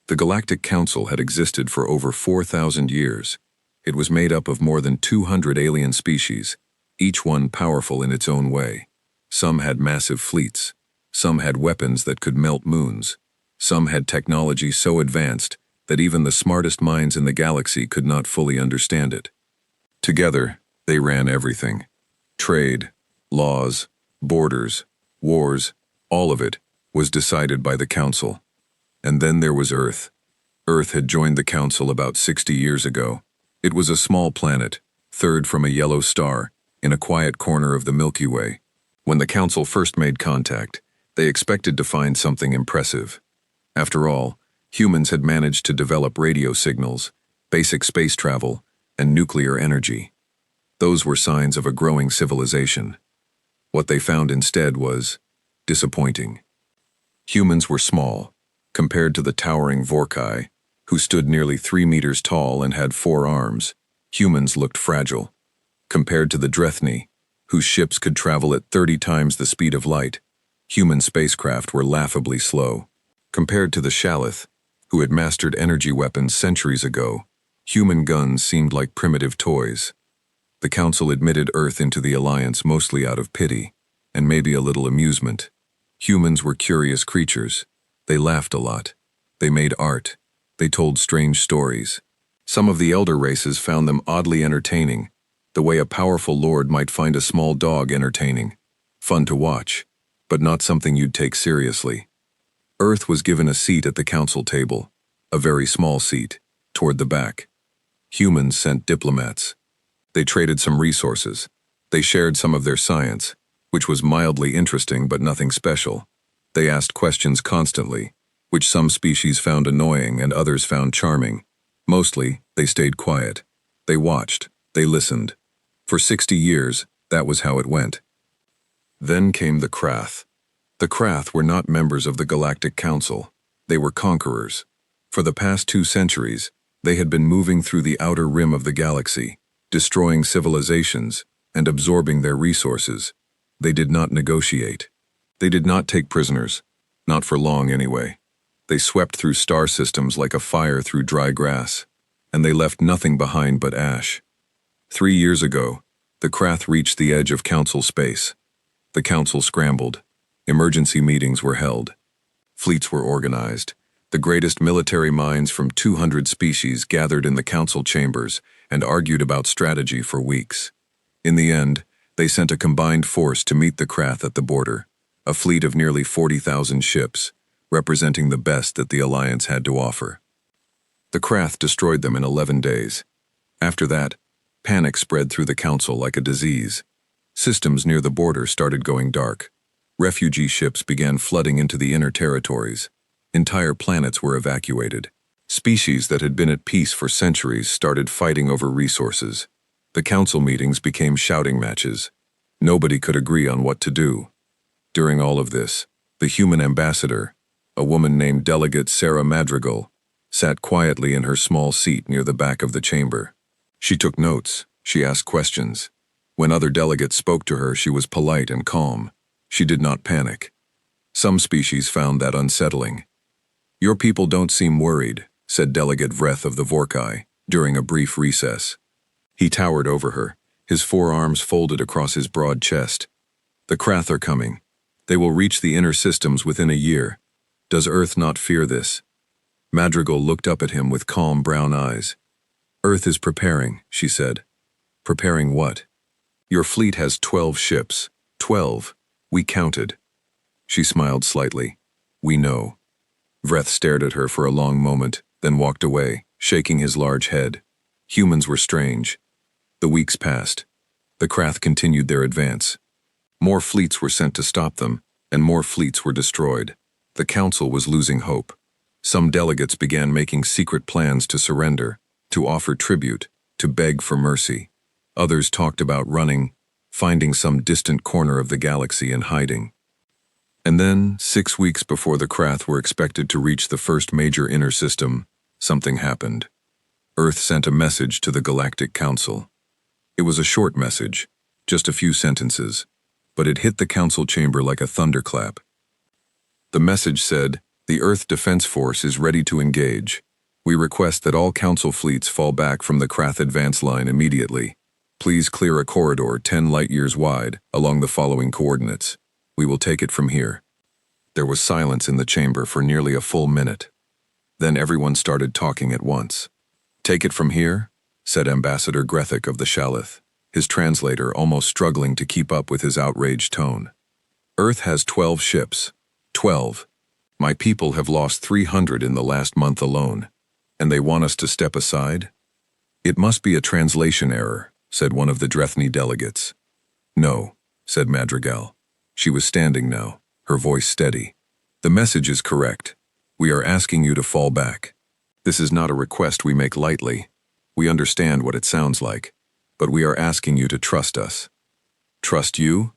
The Galactic Council had existed for over 4,000 years. It was made up of more than 200 alien species, each one powerful in its own way. Some had massive fleets. Some had weapons that could melt moons. Some had technology so advanced that even the smartest minds in the galaxy could not fully understand it. Together, they ran everything. Trade, laws, borders, wars, all of it was decided by the Council. And then there was Earth. Earth had joined the Council about 60 years ago. It was a small planet, third from a yellow star, in a quiet corner of the Milky Way. When the Council first made contact, they expected to find something impressive. After all, humans had managed to develop radio signals, basic space travel, and nuclear energy. Those were signs of a growing civilization. What they found instead was disappointing. Humans were small, compared to the towering Vorkai, who stood nearly 3 meters tall and had 4 arms. Humans looked fragile. Compared to the Drethni, whose ships could travel at 30 times the speed of light, human spacecraft were laughably slow. Compared to the Shalith, who had mastered energy weapons centuries ago, human guns seemed like primitive toys. The Council admitted Earth into the Alliance mostly out of pity, and maybe a little amusement. Humans were curious creatures. They laughed a lot. They made art. They told strange stories. Some of the elder races found them oddly entertaining, the way a powerful lord might find a small dog entertaining. Fun to watch, but not something you'd take seriously. Earth was given a seat at the Council table, a very small seat, toward the back. Humans sent diplomats. They traded some resources. They shared some of their science, which was mildly interesting but nothing special. They asked questions constantly, which some species found annoying and others found charming. Mostly, they stayed quiet. They watched. They listened. For 60 years, that was how it went. Then came the Krath. The Krath were not members of the Galactic Council. They were conquerors. For the past 2 centuries, they had been moving through the outer rim of the galaxy, destroying civilizations and absorbing their resources. They did not negotiate. They did not take prisoners, not for long anyway. They swept through star systems like a fire through dry grass, and they left nothing behind but ash. 3 years ago, the Krath reached the edge of Council space. The Council scrambled. Emergency meetings were held. Fleets were organized. The greatest military minds from 200 species gathered in the Council chambers and argued about strategy for weeks. In the end, they sent a combined force to meet the Krath at the border. A fleet of nearly 40,000 ships, representing the best that the Alliance had to offer. The Krath destroyed them in 11 days. After that, panic spread through the Council like a disease. Systems near the border started going dark. Refugee ships began flooding into the inner territories. Entire planets were evacuated. Species that had been at peace for centuries started fighting over resources. The Council meetings became shouting matches. Nobody could agree on what to do. During all of this, the human ambassador, a woman named Delegate Sarah Madrigal, sat quietly in her small seat near the back of the chamber. She took notes. She asked questions. When other delegates spoke to her, she was polite and calm. She did not panic. Some species found that unsettling. "Your people don't seem worried," said Delegate Vreth of the Vorkai, during a brief recess. He towered over her, his 4 arms folded across his broad chest. "The Krath are coming. They will reach the inner systems within a year. Does Earth not fear this?" Madrigal looked up at him with calm brown eyes. "Earth is preparing," she said. "Preparing what?" "Your fleet has 12 ships. 12. We counted." She smiled slightly. "We know." Vreth stared at her for a long moment, then walked away, shaking his large head. Humans were strange. The weeks passed. The Krath continued their advance. More fleets were sent to stop them, and more fleets were destroyed. The Council was losing hope. Some delegates began making secret plans to surrender, to offer tribute, to beg for mercy. Others talked about running, finding some distant corner of the galaxy and hiding. And then, 6 weeks before the Krath were expected to reach the first major inner system, something happened. Earth sent a message to the Galactic Council. It was a short message, just a few sentences, but it hit the Council chamber like a thunderclap. The message said, The Earth Defense Force is ready to engage. We request that all Council fleets fall back from the Krath advance line immediately. Please clear a corridor 10 light-years wide along the following coordinates. We will take it from here." There was silence in the chamber for nearly a full minute. Then everyone started talking at once. "Take it from here?" said Ambassador Grethik of the Shalith, his translator almost struggling to keep up with his outraged tone. "Earth has 12 ships. 12. My people have lost 300 in the last month alone, and they want us to step aside? It must be a translation error," said one of the Drethni delegates. "No," said Madrigal. She was standing now, her voice steady. "The message is correct. We are asking you to fall back. This is not a request we make lightly. We understand what it sounds like, but we are asking you to trust us." "Trust you?"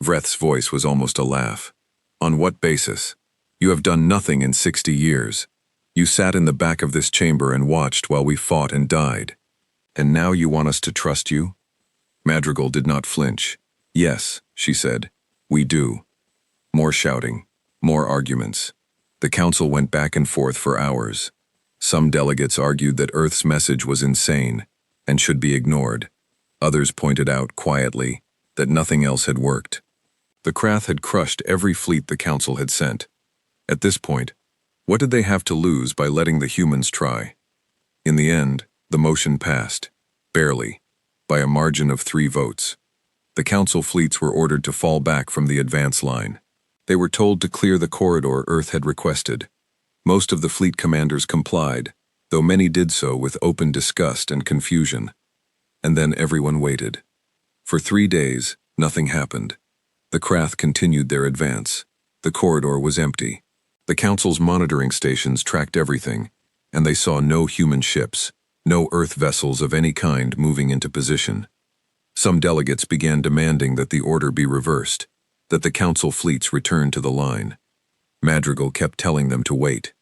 Vreth's voice was almost a laugh. "On what basis? You have done nothing in 60 years. You sat in the back of this chamber and watched while we fought and died. And now you want us to trust you?" Madrigal did not flinch. "Yes," she said, "we do." More shouting, more arguments. The council went back and forth for hours. Some delegates argued that Earth's message was insane and should be ignored. Others pointed out, quietly, that nothing else had worked. The Krath had crushed every fleet the council had sent. At this point, what did they have to lose by letting the humans try? In the end, the motion passed, barely, by a margin of 3 votes. The council fleets were ordered to fall back from the advance line. They were told to clear the corridor Earth had requested. Most of the fleet commanders complied, though many did so with open disgust and confusion. And then everyone waited. For 3 days, nothing happened. The Krath continued their advance. The corridor was empty. The council's monitoring stations tracked everything, and they saw no human ships, no Earth vessels of any kind moving into position. Some delegates began demanding that the order be reversed, that the council fleets return to the line. Madrigal kept telling them to wait.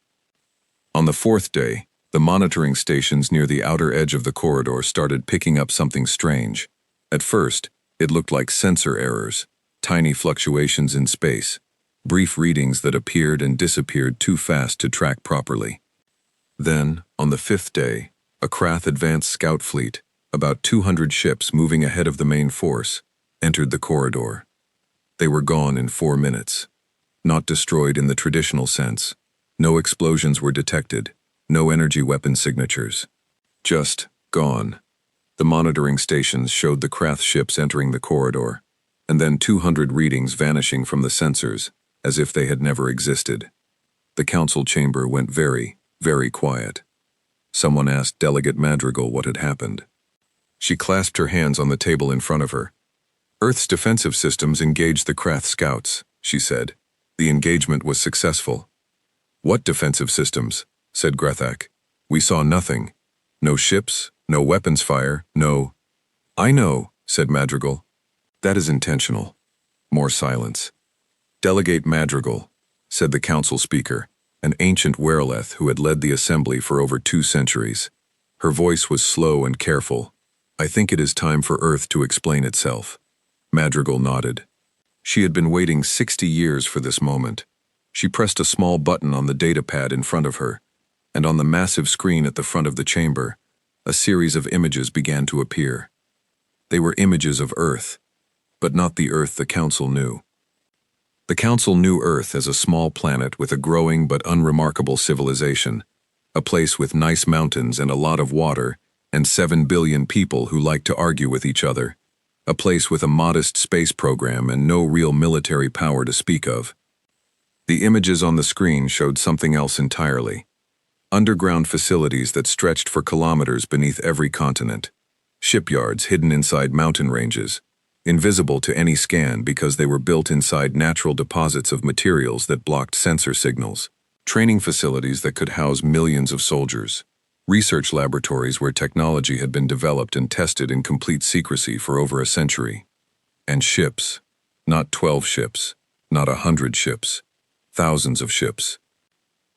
On the 4th day, the monitoring stations near the outer edge of the corridor started picking up something strange. At first, it looked like sensor errors, tiny fluctuations in space, brief readings that appeared and disappeared too fast to track properly. Then, on the 5th day, a Krath advanced scout fleet, about 200 ships moving ahead of the main force, entered the corridor. They were gone in 4 minutes. Not destroyed in the traditional sense. No explosions were detected, no energy weapon signatures. Just gone. The monitoring stations showed the Krath ships entering the corridor, and then 200 readings vanishing from the sensors, as if they had never existed. The council chamber went very, very quiet. Someone asked Delegate Madrigal what had happened. She clasped her hands on the table in front of her. "Earth's defensive systems engaged the Krath scouts," she said. "The engagement was successful." "What defensive systems?" said Grethak. "We saw nothing. No ships, no weapons fire, no—" "I know," said Madrigal. "That is intentional." More silence. "Delegate Madrigal," said the council speaker, an ancient Wereleth who had led the assembly for over 2 centuries. Her voice was slow and careful. "I think it is time for Earth to explain itself." Madrigal nodded. She had been waiting 60 years for this moment. She pressed a small button on the datapad in front of her, and on the massive screen at the front of the chamber, a series of images began to appear. They were images of Earth, but not the Earth the council knew. The council knew Earth as a small planet with a growing but unremarkable civilization, a place with nice mountains and a lot of water, and 7 billion people who like to argue with each other, a place with a modest space program and no real military power to speak of. The images on the screen showed something else entirely. Underground facilities that stretched for kilometers beneath every continent. Shipyards hidden inside mountain ranges, invisible to any scan because they were built inside natural deposits of materials that blocked sensor signals. Training facilities that could house millions of soldiers. Research laboratories where technology had been developed and tested in complete secrecy for over a century. And ships. Not 12 ships. Not 100 ships. Thousands of ships.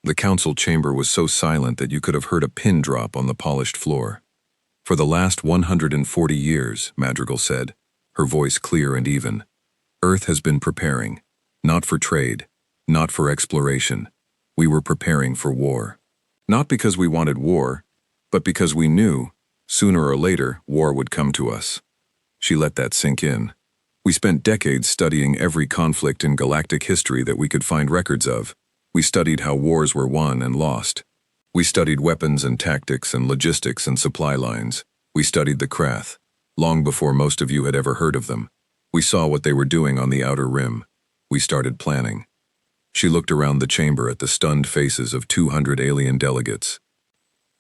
The council chamber was so silent that you could have heard a pin drop on the polished floor. "For the last 140 years, Madrigal said, her voice clear and even, Earth has been preparing, not for trade, not for exploration, We were preparing for war. Not because we wanted war, but because we knew, sooner or later, war would come to us. She let that sink in. We spent decades studying every conflict in galactic history that we could find records of. We studied how wars were won and lost. We studied weapons and tactics and logistics and supply lines. We studied the Krath, long before most of you had ever heard of them. We saw what they were doing on the outer rim. We started planning. She looked around the chamber at the stunned faces of 200 alien delegates.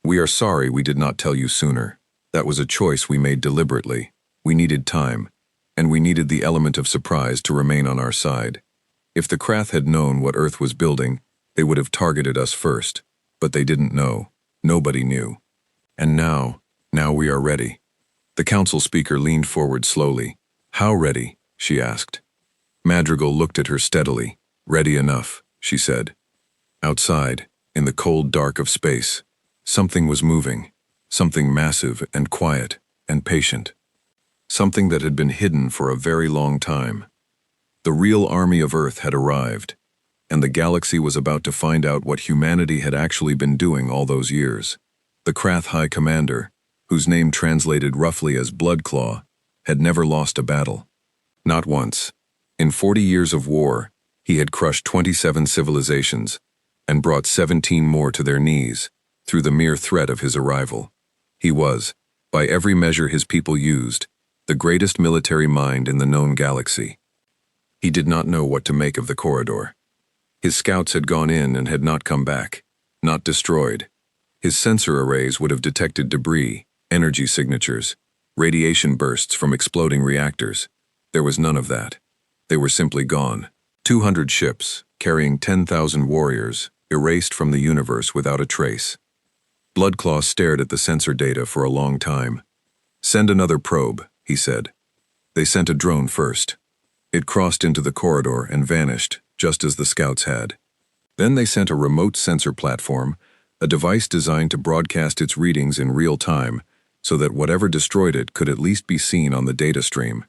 We are sorry we did not tell you sooner. That was a choice we made deliberately. We needed time, and we needed the element of surprise to remain on our side. If the Krath had known what Earth was building, they would have targeted us first. But they didn't know. Nobody knew. And now we are ready. The council speaker leaned forward slowly. How ready? She asked. Madrigal looked at her steadily. Ready enough, she said. Outside, in the cold dark of space, something was moving. Something massive and quiet and patient. Something that had been hidden for a very long time. The real army of Earth had arrived, and the galaxy was about to find out what humanity had actually been doing all those years. The Krath High Commander, whose name translated roughly as Bloodclaw, had never lost a battle. Not once. In 40 years of war, he had crushed 27 civilizations and brought 17 more to their knees through the mere threat of his arrival. He was, by every measure his people used, the greatest military mind in the known galaxy. He did not know what to make of the corridor. His scouts had gone in and had not come back, not destroyed. His sensor arrays would have detected debris, energy signatures, radiation bursts from exploding reactors. There was none of that. They were simply gone. 200 ships, carrying 10,000 warriors, erased from the universe without a trace. Bloodclaw stared at the sensor data for a long time. Send another probe, he said. They sent a drone first. It crossed into the corridor and vanished, just as the scouts had. Then they sent a remote sensor platform, a device designed to broadcast its readings in real time, so that whatever destroyed it could at least be seen on the data stream.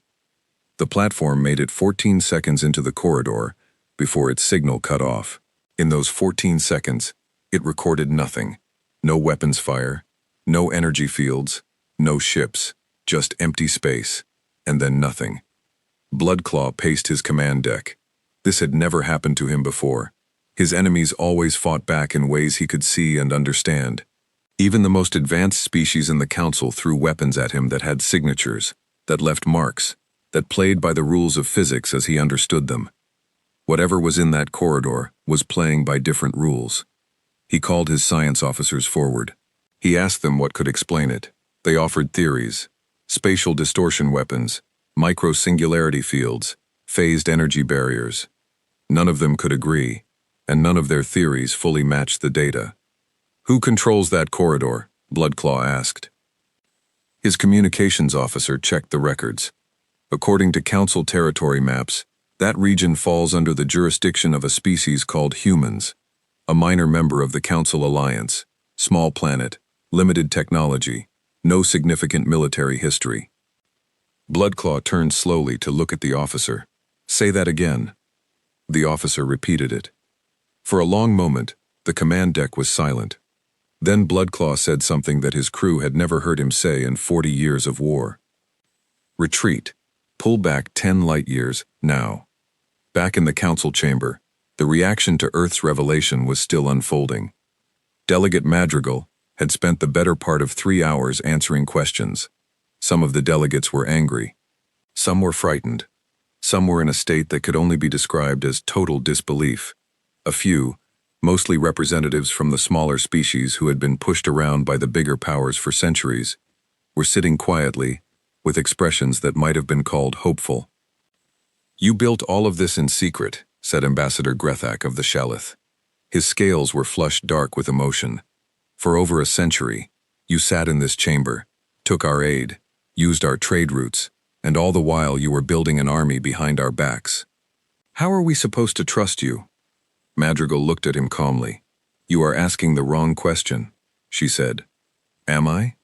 The platform made it 14 seconds into the corridor before its signal cut off. In those 14 seconds, it recorded nothing. No weapons fire, no energy fields, no ships, just empty space, and then nothing. Bloodclaw paced his command deck. This had never happened to him before. His enemies always fought back in ways he could see and understand. Even the most advanced species in the council threw weapons at him that had signatures, that left marks, that played by the rules of physics as he understood them. Whatever was in that corridor was playing by different rules. He called his science officers forward. He asked them what could explain it. They offered theories: spatial distortion weapons, micro-singularity fields, phased energy barriers. None of them could agree, and none of their theories fully matched the data. Who controls that corridor? Bloodclaw asked. His communications officer checked the records. According to council territory maps, that region falls under the jurisdiction of a species called humans, a minor member of the Council Alliance, small planet, limited technology, no significant military history. Bloodclaw turned slowly to look at the officer. Say that again. The officer repeated it. For a long moment, the command deck was silent. Then Bloodclaw said something that his crew had never heard him say in 40 years of war. Retreat. Pull back 10 light years, now. Back in the council chamber, the reaction to Earth's revelation was still unfolding. Delegate Madrigal had spent the better part of 3 hours answering questions. Some of the delegates were angry. Some were frightened. Some were in a state that could only be described as total disbelief. A few, mostly representatives from the smaller species who had been pushed around by the bigger powers for centuries, were sitting quietly, with expressions that might have been called hopeful. You built all of this in secret, said Ambassador Grethak of the Shelith. His scales were flushed dark with emotion. For over a century, you sat in this chamber, took our aid, used our trade routes, and all the while you were building an army behind our backs. How are we supposed to trust you? Madrigal looked at him calmly. You are asking the wrong question, she said. Am I?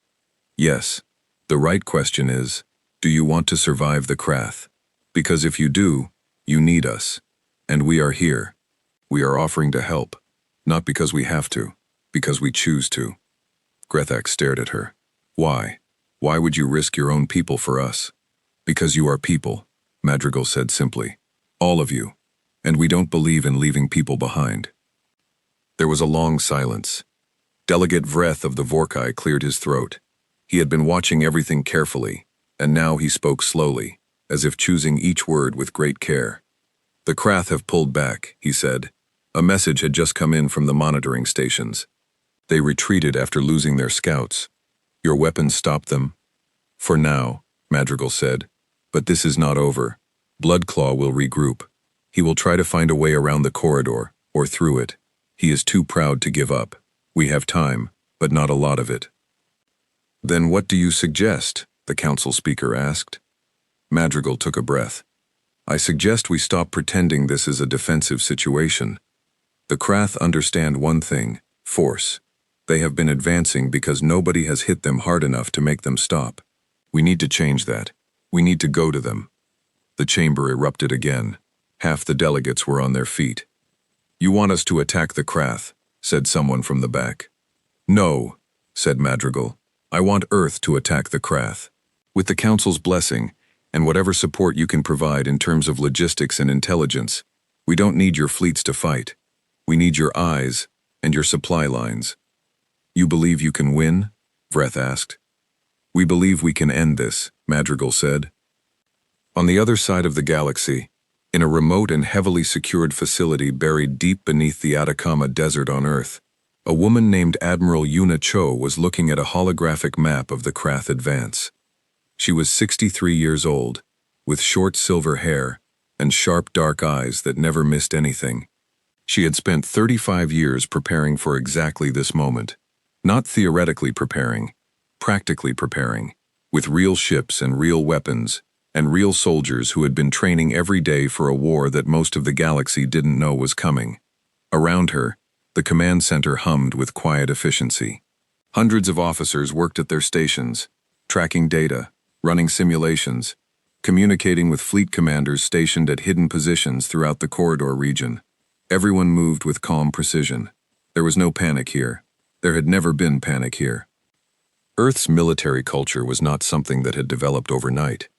Yes. The right question is, do you want to survive the Krath? Because if you do, you need us. And we are here. We are offering to help. Not because we have to, because we choose to. Grethak stared at her. Why? Why would you risk your own people for us? Because you are people, Madrigal said simply. All of you. And we don't believe in leaving people behind. There was a long silence. Delegate Vreth of the Vorkai cleared his throat. He had been watching everything carefully, and now he spoke slowly, as if choosing each word with great care. The Krath have pulled back, he said. A message had just come in from the monitoring stations. They retreated after losing their scouts. Your weapons stopped them. For now, Madrigal said. But this is not over. Bloodclaw will regroup. He will try to find a way around the corridor, or through it. He is too proud to give up. We have time, but not a lot of it. Then what do you suggest? The council speaker asked. Madrigal took a breath. I suggest we stop pretending this is a defensive situation. The Krath understand one thing, force. They have been advancing because nobody has hit them hard enough to make them stop. We need to change that. We need to go to them. The chamber erupted again. Half the delegates were on their feet. You want us to attack the Krath, said someone from the back. No, said Madrigal. I want Earth to attack the Krath. With the Council's blessing, and whatever support you can provide in terms of logistics and intelligence, we don't need your fleets to fight. We need your eyes and your supply lines. You believe you can win? Vreth asked. We believe we can end this, Madrigal said. On the other side of the galaxy, in a remote and heavily secured facility buried deep beneath the Atacama Desert on Earth, a woman named Admiral Yuna Cho was looking at a holographic map of the Krath advance. She was 63 years old, with short silver hair and sharp dark eyes that never missed anything. She had spent 35 years preparing for exactly this moment. Not theoretically preparing, practically preparing, with real ships and real weapons, and real soldiers who had been training every day for a war that most of the galaxy didn't know was coming. Around her, the command center hummed with quiet efficiency. Hundreds of officers worked at their stations, tracking data, running simulations, communicating with fleet commanders stationed at hidden positions throughout the corridor region. Everyone moved with calm precision. There was no panic here. There had never been panic here. Earth's military culture was not something that had developed overnight.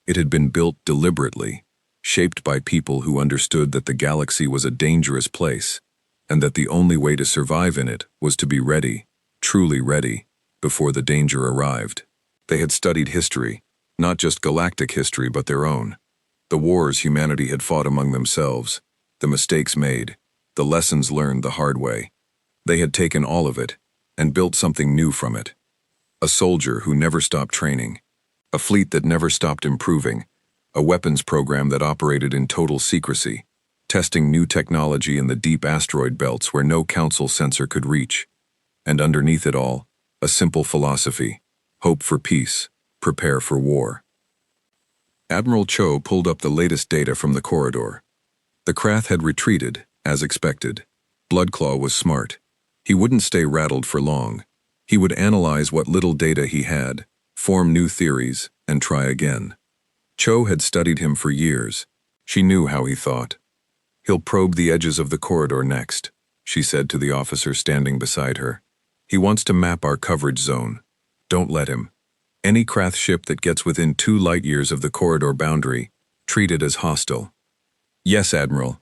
It had been built deliberately, shaped by people who understood that the galaxy was a dangerous place, and that the only way to survive in it was to be ready, truly ready, before the danger arrived. They had studied history, not just galactic history but their own. The wars humanity had fought among themselves, the mistakes made, the lessons learned the hard way. They had taken all of it and built something new from it. A soldier who never stopped training, a fleet that never stopped improving, a weapons program that operated in total secrecy, testing new technology in the deep asteroid belts where no council sensor could reach. And underneath it all, a simple philosophy: hope for peace, prepare for war. Admiral Cho pulled up the latest data from the corridor. The Krath had retreated, as expected. Bloodclaw was smart. He wouldn't stay rattled for long. He would analyze what little data he had, form new theories, and try again. Cho had studied him for years. She knew how he thought. He'll probe the edges of the corridor next, she said to the officer standing beside her. He wants to map our coverage zone. Don't let him. Any Krath ship that gets within 2 light-years of the corridor boundary, treat it as hostile. Yes, Admiral.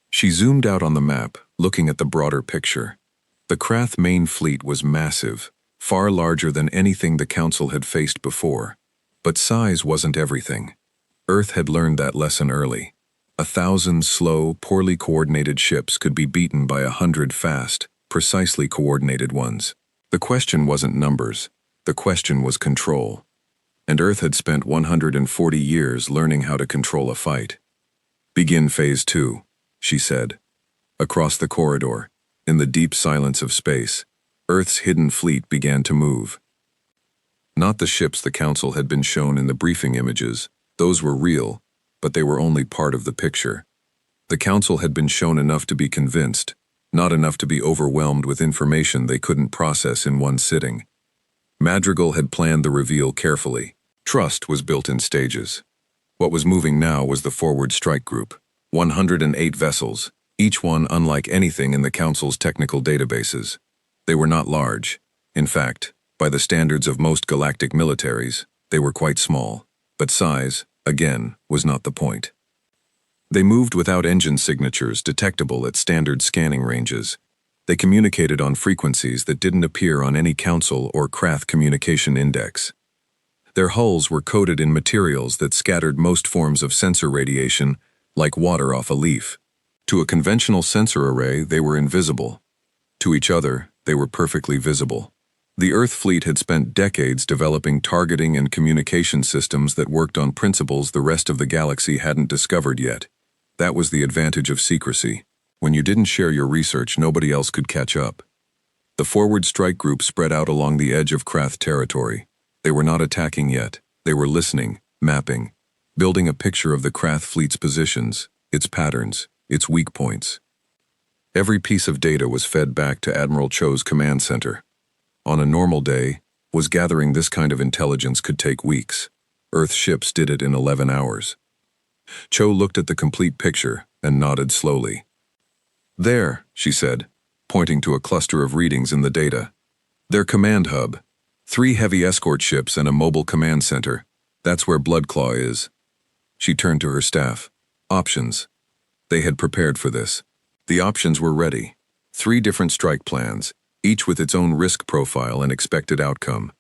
She zoomed out on the map, looking at the broader picture. The Krath main fleet was massive, far larger than anything the Council had faced before. But size wasn't everything. Earth had learned that lesson early. 1,000 slow, poorly coordinated ships could be beaten by 100 fast, precisely coordinated ones. The question wasn't numbers. The question was control. And Earth had spent 140 years learning how to control a fight. Begin Phase 2, she said. Across the corridor, in the deep silence of space, Earth's hidden fleet began to move. Not the ships the Council had been shown in the briefing images. Those were real, but they were only part of the picture. The Council had been shown enough to be convinced, not enough to be overwhelmed with information they couldn't process in one sitting. Madrigal had planned the reveal carefully. Trust was built in stages. What was moving now was the forward strike group, 108 vessels, each one unlike anything in the Council's technical databases. They were not large. In fact, by the standards of most galactic militaries, they were quite small. But size, again, was not the point. They moved without engine signatures detectable at standard scanning ranges. They communicated on frequencies that didn't appear on any Council or Krath communication index. Their hulls were coated in materials that scattered most forms of sensor radiation, like water off a leaf. To a conventional sensor array, they were invisible. To each other, they were perfectly visible. The Earth fleet had spent decades developing targeting and communication systems that worked on principles the rest of the galaxy hadn't discovered yet. That was the advantage of secrecy. When you didn't share your research, nobody else could catch up. The forward strike group spread out along the edge of Krath territory. They were not attacking yet. They were listening, mapping, building a picture of the Krath fleet's positions, its patterns, its weak points. Every piece of data was fed back to Admiral Cho's command center. On a normal day, gathering this kind of intelligence could take weeks. Earth ships did it in 11 hours. Cho looked at the complete picture and nodded slowly. "There," she said, pointing to a cluster of readings in the data. "Their command hub. 3 heavy escort ships and a mobile command center. That's where Bloodclaw is." She turned to her staff. Options. They had prepared for this. The options were ready. 3 different strike plans, each with its own risk profile and expected outcome.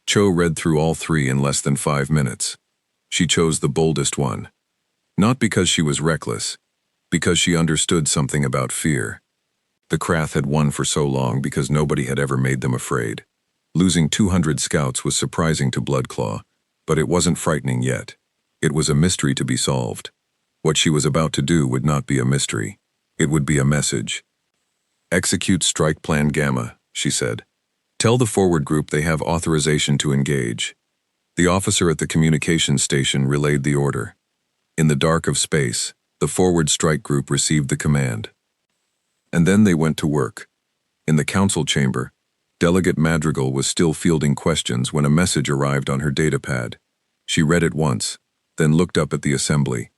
Cho read through all 3 in less than 5 minutes. She chose the boldest one. Not because she was reckless, because she understood something about fear. The Krath had won for so long because nobody had ever made them afraid. Losing 200 scouts was surprising to Bloodclaw, but it wasn't frightening yet. It was a mystery to be solved. What she was about to do would not be a mystery. It would be a message. "Execute Strike Plan Gamma," she said. "Tell the forward group they have authorization to engage." The officer at the communications station relayed the order. In the dark of space, the forward strike group received the command. And then they went to work. In the council chamber, Delegate Madrigal was still fielding questions when a message arrived on her datapad. She read it once, then looked up at the assembly.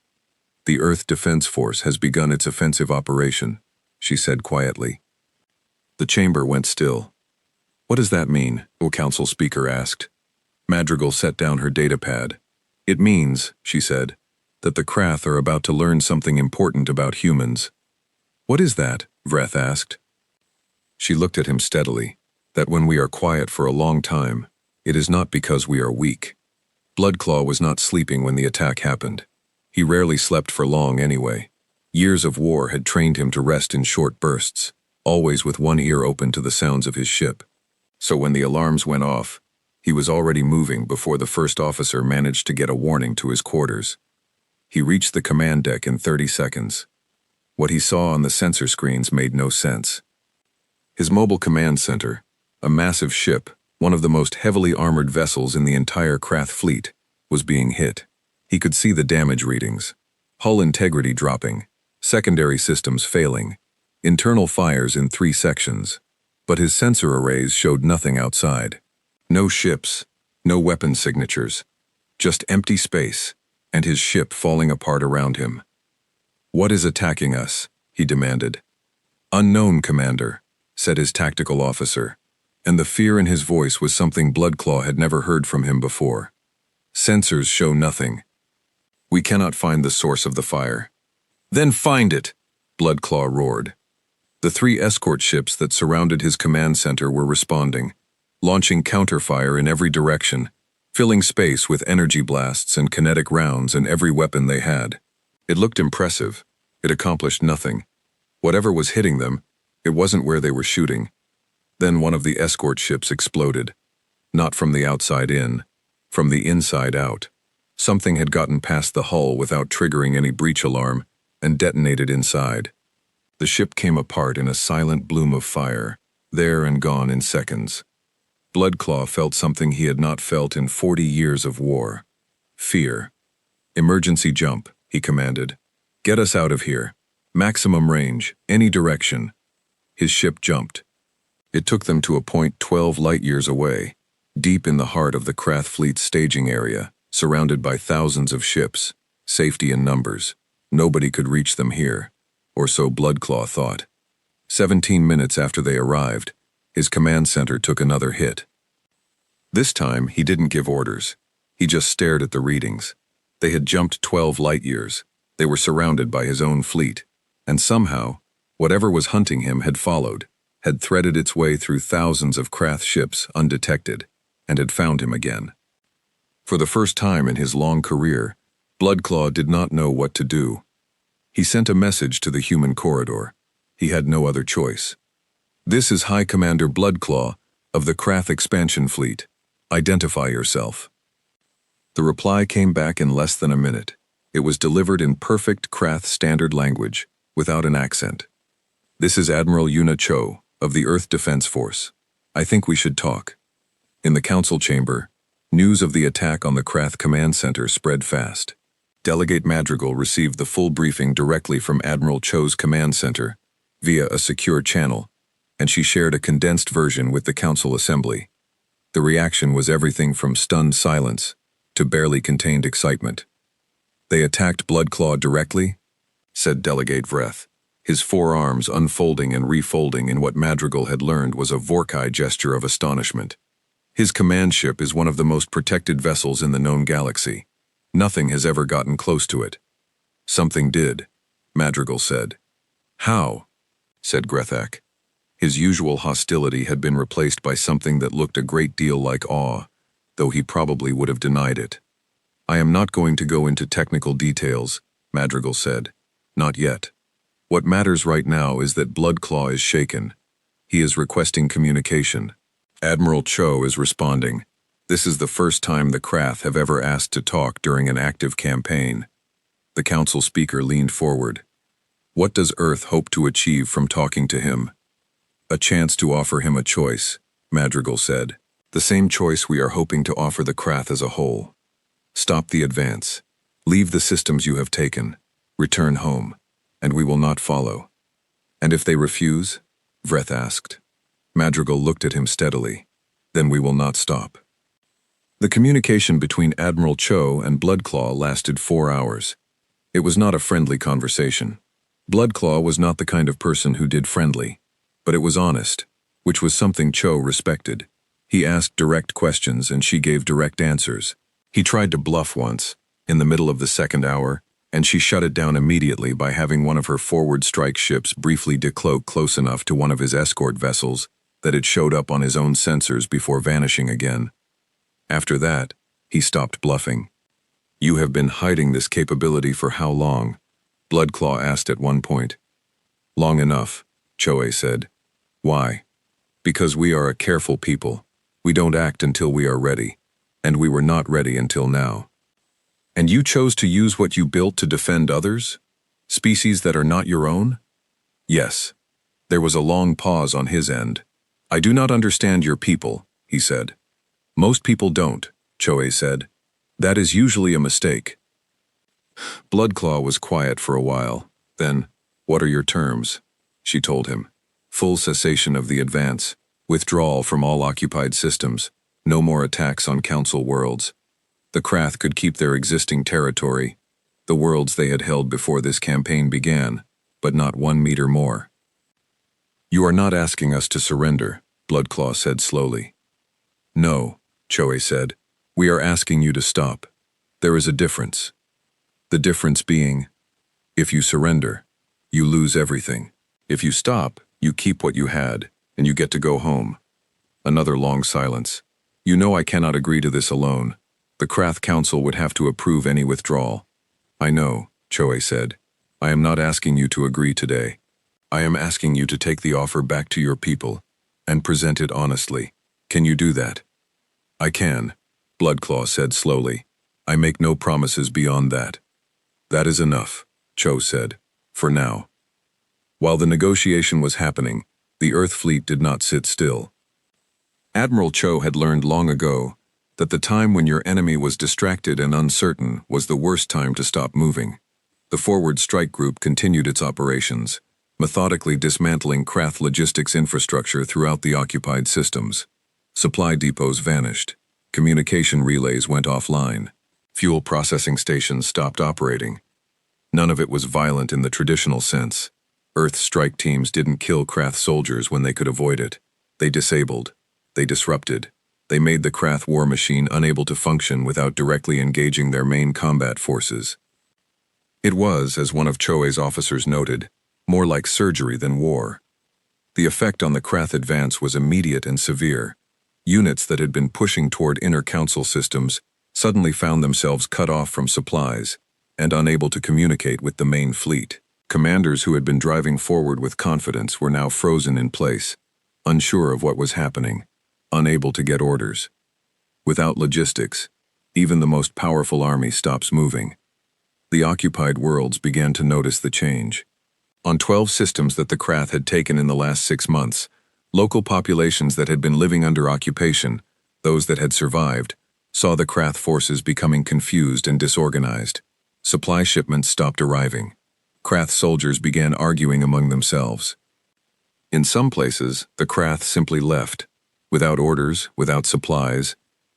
"The Earth Defense Force has begun its offensive operation," she said quietly. The chamber went still. "What does that mean?" a council speaker asked. Madrigal set down her datapad. "It means," she said, "that the Krath are about to learn something important about humans." "What is that?" Vreth asked. She looked at him steadily. "That when we are quiet for a long time, it is not because we are weak." Bloodclaw was not sleeping when the attack happened. He rarely slept for long anyway. Years of war had trained him to rest in short bursts, always with one ear open to the sounds of his ship. So when the alarms went off, he was already moving before the first officer managed to get a warning to his quarters. He reached the command deck in 30 seconds. What he saw on the sensor screens made no sense. His mobile command center, a massive ship, one of the most heavily armored vessels in the entire Krath fleet, was being hit. He could see the damage readings. Hull integrity dropping, secondary systems failing, internal fires in 3 sections. But his sensor arrays showed nothing outside. No ships, no weapon signatures, just empty space, and his ship falling apart around him. "What is attacking us?" he demanded. "Unknown, Commander," said his tactical officer, and the fear in his voice was something Bloodclaw had never heard from him before. "Sensors show nothing. We cannot find the source of the fire." "Then find it!" Bloodclaw roared. The 3 escort ships that surrounded his command center were responding, launching counterfire in every direction, filling space with energy blasts and kinetic rounds in every weapon they had. It looked impressive. It accomplished nothing. Whatever was hitting them, it wasn't where they were shooting. Then one of the escort ships exploded. Not from the outside in, from the inside out. Something had gotten past the hull without triggering any breach alarm and detonated inside. The ship came apart in a silent bloom of fire, there and gone in seconds. Bloodclaw felt something he had not felt in 40 years of war. Fear. "Emergency jump," he commanded. "Get us out of here. Maximum range, any direction." His ship jumped. It took them to a point 12 light-years away, deep in the heart of the Krath fleet's staging area, surrounded by thousands of ships, safety in numbers. Nobody could reach them here. or so Bloodclaw thought. 17 minutes after they arrived, his command center took another hit. This time, he didn't give orders. He just stared at the readings. They had jumped 12 light years. They were surrounded by his own fleet. And somehow, whatever was hunting him had followed, had threaded its way through thousands of Krath ships undetected, and had found him again. For the first time in his long career, Bloodclaw did not know what to do. He sent a message to the human corridor. He had no other choice. "This is High Commander Bloodclaw of the Krath Expansion Fleet. Identify yourself." The reply came back in less than a minute. It was delivered in perfect Krath standard language, without an accent. "This is Admiral Yuna Cho, of the Earth Defense Force. I think we should talk." In the council chamber, news of the attack on the Krath Command Center spread fast. Delegate Madrigal received the full briefing directly from Admiral Cho's command center, via a secure channel, and she shared a condensed version with the council assembly. The reaction was everything from stunned silence to barely contained excitement. "They attacked Bloodclaw directly?" said Delegate Vreth, his forearms unfolding and refolding in what Madrigal had learned was a Vorkai gesture of astonishment. "His command ship is one of the most protected vessels in the known galaxy. Nothing has ever gotten close to it." "Something did," Madrigal said. "How?" said Grethak. His usual hostility had been replaced by something that looked a great deal like awe, though he probably would have denied it. "I am not going to go into technical details," Madrigal said. "Not yet. What matters right now is that Bloodclaw is shaken. He is requesting communication. Admiral Cho is responding. This is the first time the Krath have ever asked to talk during an active campaign." The council speaker leaned forward. "What does Earth hope to achieve from talking to him?" "A chance to offer him a choice," Madrigal said. "The same choice we are hoping to offer the Krath as a whole. Stop the advance. Leave the systems you have taken. Return home. And we will not follow." "And if they refuse?" Vreth asked. Madrigal looked at him steadily. "Then we will not stop." The communication between Admiral Cho and Bloodclaw lasted 4 hours. It was not a friendly conversation. Bloodclaw was not the kind of person who did friendly, but it was honest, which was something Cho respected. He asked direct questions and she gave direct answers. He tried to bluff once, in the middle of the second hour, and she shut it down immediately by having one of her forward strike ships briefly decloak close enough to one of his escort vessels that it showed up on his own sensors before vanishing again. After that, he stopped bluffing. "You have been hiding this capability for how long?" Bloodclaw asked at one point. "Long enough," Choe said. "Why?" "Because we are a careful people. We don't act until we are ready, and we were not ready until now." "And you chose to use what you built to defend others? Species that are not your own?" "Yes." There was a long pause on his end. "I do not understand your people," he said. "Most people don't," Choe said. "That is usually a mistake." Bloodclaw was quiet for a while. Then, "What are your terms?" she told him. "Full cessation of the advance, withdrawal from all occupied systems, no more attacks on Council worlds. The Krath could keep their existing territory, the worlds they had held before this campaign began, but not 1 meter more." "You are not asking us to surrender," Bloodclaw said slowly. "No," Choe said. "We are asking you to stop. There is a difference. The difference being, if you surrender, you lose everything. If you stop, you keep what you had, and you get to go home." Another long silence. "You know I cannot agree to this alone. The Krath Council would have to approve any withdrawal." "I know," Choe said. "I am not asking you to agree today. I am asking you to take the offer back to your people and present it honestly. Can you do that?" "I can," Bloodclaw said slowly. "I make no promises beyond that." "That is enough," Cho said, "for now." While the negotiation was happening, the Earth fleet did not sit still. Admiral Cho had learned long ago that the time when your enemy was distracted and uncertain was the worst time to stop moving. The Forward Strike Group continued its operations, methodically dismantling Krath logistics infrastructure throughout the occupied systems. Supply depots vanished. Communication relays went offline. Fuel processing stations stopped operating. None of it was violent in the traditional sense. Earth strike teams didn't kill Krath soldiers when they could avoid it. They disabled. They disrupted. They made the Krath war machine unable to function without directly engaging their main combat forces. It was, as one of Choe's officers noted, more like surgery than war. The effect on the Krath advance was immediate and severe. Units that had been pushing toward inner council systems suddenly found themselves cut off from supplies and unable to communicate with the main fleet. Commanders who had been driving forward with confidence were now frozen in place, unsure of what was happening, unable to get orders. Without logistics, even the most powerful army stops moving. The occupied worlds began to notice the change. On 12 systems that the Krath had taken in the last 6 months, local populations that had been living under occupation, those that had survived, saw the Krath forces becoming confused and disorganized. Supply shipments stopped arriving. Krath soldiers began arguing among themselves. In some places, the Krath simply left, without orders, without supplies,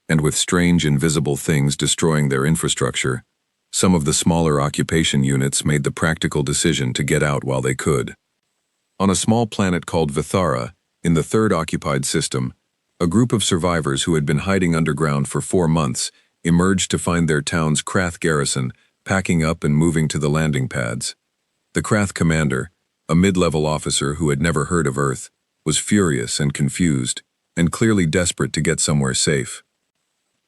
and with strange invisible things destroying their infrastructure. Some of the smaller occupation units made the practical decision to get out while they could. On a small planet called Vithara, in the third occupied system, a group of survivors who had been hiding underground for 4 months emerged to find their town's Krath garrison packing up and moving to the landing pads. The Krath commander, a mid-level officer who had never heard of Earth, was furious and confused, and clearly desperate to get somewhere safe.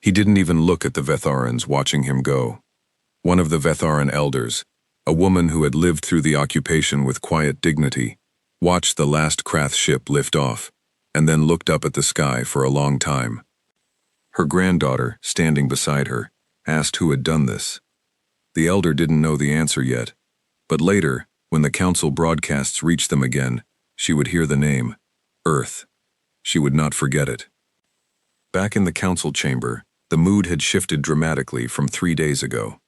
He didn't even look at the Vetharans watching him go. One of the Vetharan elders, a woman who had lived through the occupation with quiet dignity, watched the last Krath ship lift off, and then looked up at the sky for a long time. Her granddaughter, standing beside her, asked who had done this. The elder didn't know the answer yet, but later, when the council broadcasts reached them again, she would hear the name, Earth. She would not forget it. Back in the council chamber, the mood had shifted dramatically from 3 days ago.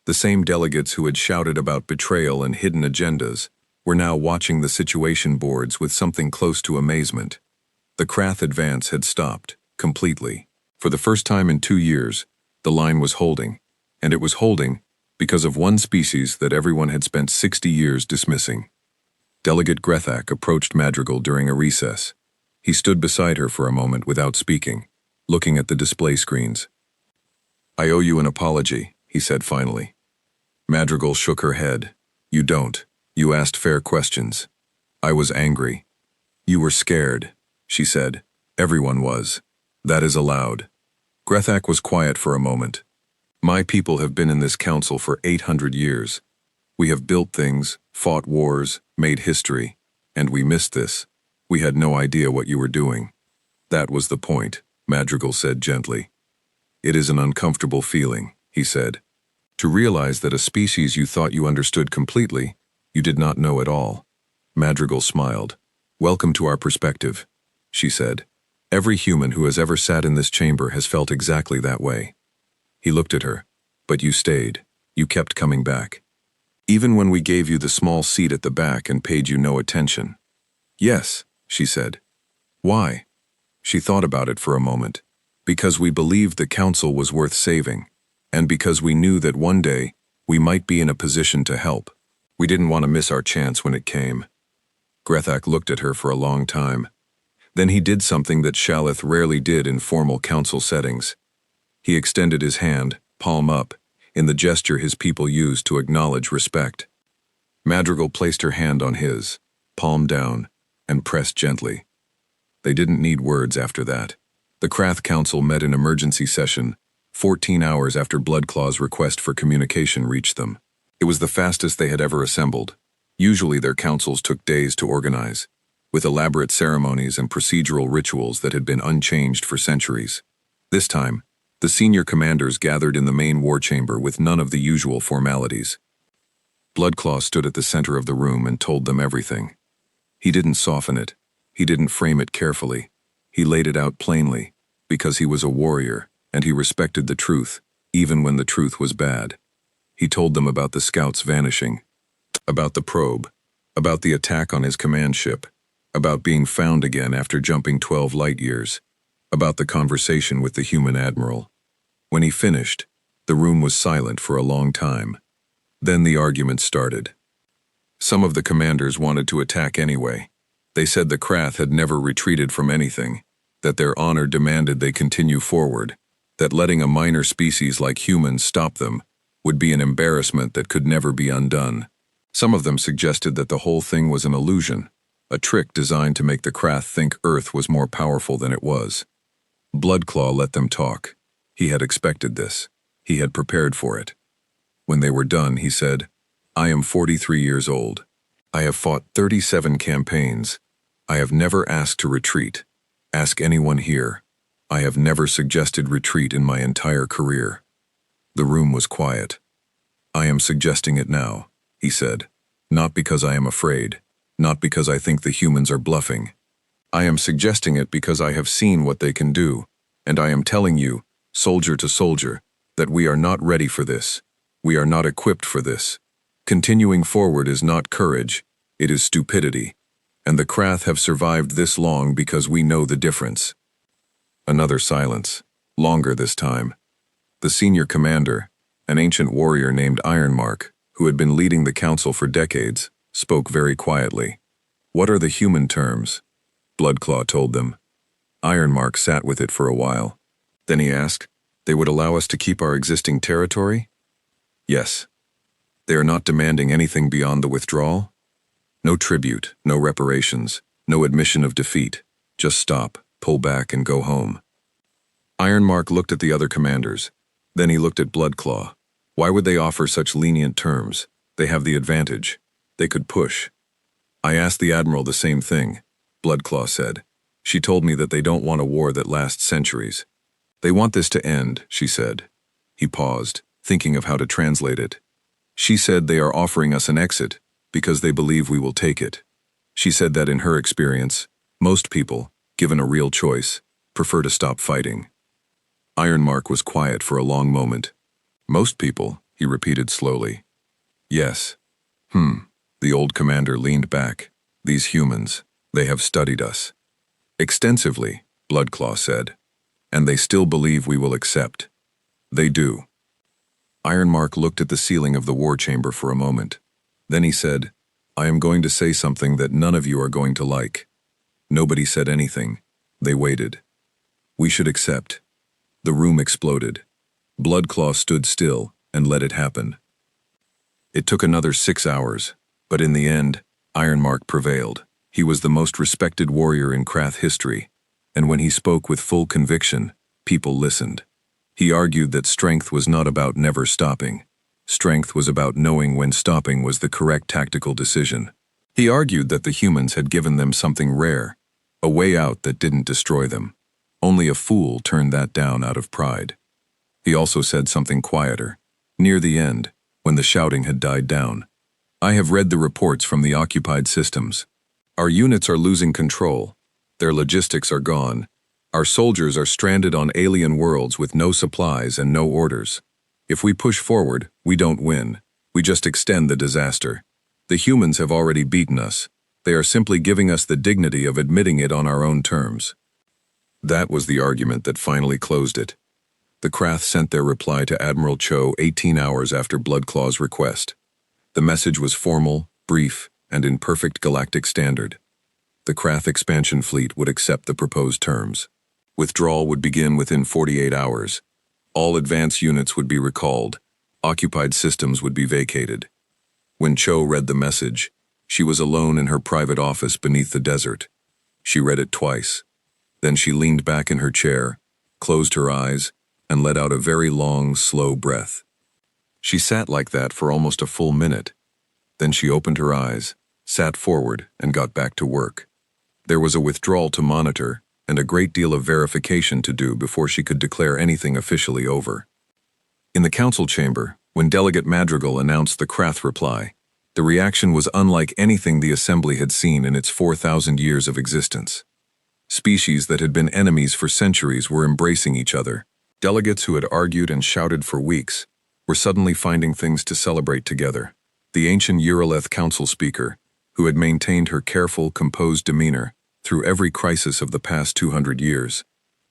The same delegates who had shouted about betrayal and hidden agendas were now watching the situation boards with something close to amazement. The Krath advance had stopped, completely. For the first time in 2 years, the line was holding, and it was holding because of one species that everyone had spent 60 years dismissing. Delegate Grethak approached Madrigal during a recess. He stood beside her for a moment without speaking, looking at the display screens. "I owe you an apology," he said finally. Madrigal shook her head. "You don't. You asked fair questions. I was angry." "You were scared," she said. "Everyone was. That is allowed." Grethak was quiet for a moment. "My people have been in this council for 800 years. We have built things, fought wars, made history, and we missed this. We had no idea what you were doing." "That was the point," Madrigal said gently. "It is an uncomfortable feeling," he said. "To realize that a species you thought you understood completely, you did not know at all." Madrigal smiled. "Welcome to our perspective," she said. "Every human who has ever sat in this chamber has felt exactly that way." He looked at her. "But you stayed. You kept coming back. Even when we gave you the small seat at the back and paid you no attention." "Yes," she said. "Why?" She thought about it for a moment. "Because we believed the council was worth saving, and because we knew that one day we might be in a position to help. We didn't want to miss our chance when it came." Grethak looked at her for a long time. Then he did something that Shalith rarely did in formal council settings. He extended his hand, palm up, in the gesture his people used to acknowledge respect. Madrigal placed her hand on his, palm down, and pressed gently. They didn't need words after that. The Krath Council met in emergency session, 14 hours after Bloodclaw's request for communication reached them. It was the fastest they had ever assembled. Usually their councils took days to organize, with elaborate ceremonies and procedural rituals that had been unchanged for centuries. This time, the senior commanders gathered in the main war chamber with none of the usual formalities. Bloodclaw stood at the center of the room and told them everything. He didn't soften it. He didn't frame it carefully. He laid it out plainly, because he was a warrior, and he respected the truth, even when the truth was bad. He told them about the scouts vanishing, about the probe, about the attack on his command ship, about being found again after jumping 12 light years, about the conversation with the human admiral. When he finished, the room was silent for a long time. Then the argument started. Some of the commanders wanted to attack anyway. They said the Krath had never retreated from anything, that their honor demanded they continue forward, that letting a minor species like humans stop them would be an embarrassment that could never be undone. Some of them suggested that the whole thing was an illusion, a trick designed to make the Krath think Earth was more powerful than it was. Bloodclaw let them talk. He had expected this. He had prepared for it. When they were done, he said, "I am 43 years old. I have fought 37 campaigns. I have never asked to retreat. Ask anyone here. I have never suggested retreat in my entire career." The room was quiet. "I am suggesting it now," he said. "Not because I am afraid, not because I think the humans are bluffing. I am suggesting it because I have seen what they can do, and I am telling you, soldier to soldier, that we are not ready for this. We are not equipped for this. Continuing forward is not courage, it is stupidity, and the Krath have survived this long because we know the difference." Another silence, longer this time. The senior commander, an ancient warrior named Ironmark, who had been leading the council for decades, spoke very quietly. "What are the human terms?" Bloodclaw told them. Ironmark sat with it for a while. Then he asked, "They would allow us to keep our existing territory?" "Yes." "They are not demanding anything beyond the withdrawal?" "No tribute, no reparations, no admission of defeat. Just stop, pull back, and go home." Ironmark looked at the other commanders. Then he looked at Bloodclaw. "Why would they offer such lenient terms? They have the advantage. They could push." "I asked the Admiral the same thing," Bloodclaw said. "She told me that they don't want a war that lasts centuries. They want this to end," she said. He paused, thinking of how to translate it. "She said they are offering us an exit because they believe we will take it. She said that in her experience, most people, given a real choice, prefer to stop fighting." Ironmark was quiet for a long moment. "Most people," he repeated slowly. "Yes. The old commander leaned back. "These humans, they have studied us." "Extensively," Bloodclaw said. "And they still believe we will accept." "They do." Ironmark looked at the ceiling of the war chamber for a moment. Then he said, "I am going to say something that none of you are going to like." Nobody said anything. They waited. "We should accept." The room exploded. Bloodclaw stood still and let it happen. It took another 6 hours, but in the end, Ironmark prevailed. He was the most respected warrior in Krath history, and when he spoke with full conviction, people listened. He argued that strength was not about never stopping. Strength was about knowing when stopping was the correct tactical decision. He argued that the humans had given them something rare, a way out that didn't destroy them. Only a fool turned that down out of pride. He also said something quieter. Near the end, when the shouting had died down, "I have read the reports from the occupied systems. Our units are losing control. Their logistics are gone. Our soldiers are stranded on alien worlds with no supplies and no orders. If we push forward, we don't win. We just extend the disaster. The humans have already beaten us. They are simply giving us the dignity of admitting it on our own terms." That was the argument that finally closed it. The Krath sent their reply to Admiral Cho 18 hours after Bloodclaw's request. The message was formal, brief, and in perfect galactic standard. The Krath expansion fleet would accept the proposed terms. Withdrawal would begin within 48 hours. All advance units would be recalled. Occupied systems would be vacated. When Cho read the message, she was alone in her private office beneath the desert. She read it twice. Then she leaned back in her chair, closed her eyes, and let out a very long, slow breath. She sat like that for almost a full minute. Then she opened her eyes, sat forward, and got back to work. There was a withdrawal to monitor and a great deal of verification to do before she could declare anything officially over. In the council chamber, when Delegate Madrigal announced the Krath reply, the reaction was unlike anything the Assembly had seen in its 4,000 years of existence. Species that had been enemies for centuries were embracing each other. Delegates who had argued and shouted for weeks were suddenly finding things to celebrate together. The ancient Uraleth council speaker, who had maintained her careful, composed demeanor through every crisis of the past 200 years,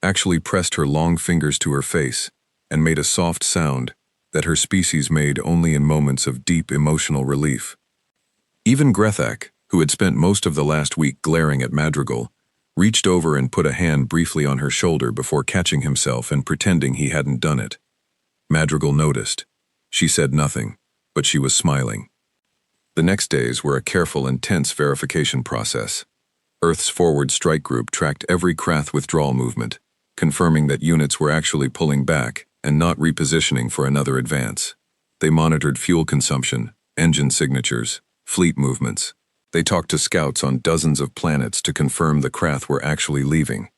actually pressed her long fingers to her face and made a soft sound that her species made only in moments of deep emotional relief. Even Grethak, who had spent most of the last week glaring at Madrigal, reached over and put a hand briefly on her shoulder before catching himself and pretending he hadn't done it. Madrigal noticed. She said nothing, but she was smiling. The next days were a careful and tense verification process. Earth's forward strike group tracked every Krath withdrawal movement, confirming that units were actually pulling back and not repositioning for another advance. They monitored fuel consumption, engine signatures, fleet movements. They talked to scouts on dozens of planets to confirm the Krath were actually leaving.